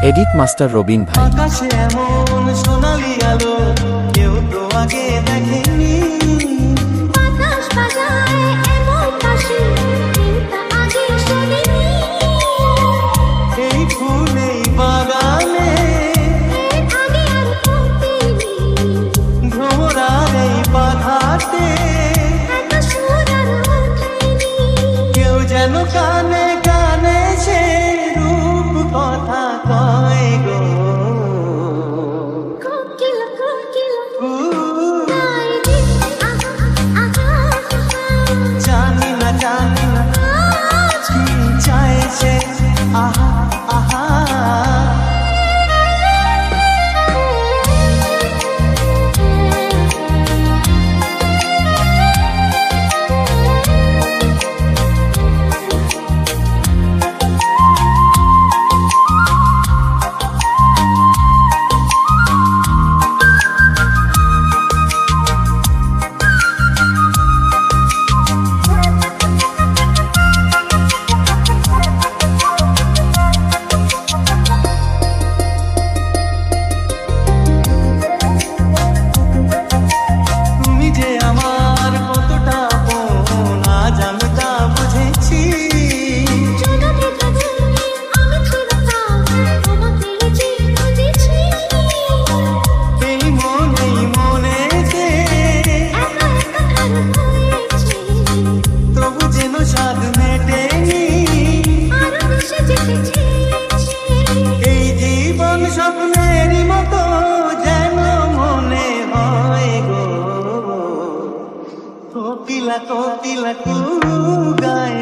Edit master Robin ভাই। আকাশে এমন সোনালি আলো কেউ তো আগে দেখেনি। বাতাস বাজায় এমন বাঁশি কেউ তা আগে শোনেনি। এই ফুল এই বাগানে এর আগে আর পৌঁছেনি। ভ্রমরার এই বাধাতে এত সুর আর ওঠেনি। কেউ যেন কানে কানে সে রূপ কথা কয় গো। কোকিল কোকিল উ, গায় রে আহা আহা জানি না কি চাইছে আহা আহা। তুমি যে আমার কতটা আপন আজ আমি তা বুঝেছি। জগতে জগতে আমি চিরকাল তোমাকে যে খুঁজেছি। এই মনেতে একা একা আর হয়েছি। তবু যেন স্বাদ মেটেনি। আরো বেশি যেতে চেয়েছি। এই জীবন স্বপ্নেরই মতো যেন মনে হয় গো। কোকিলা কোকিলা কু গায়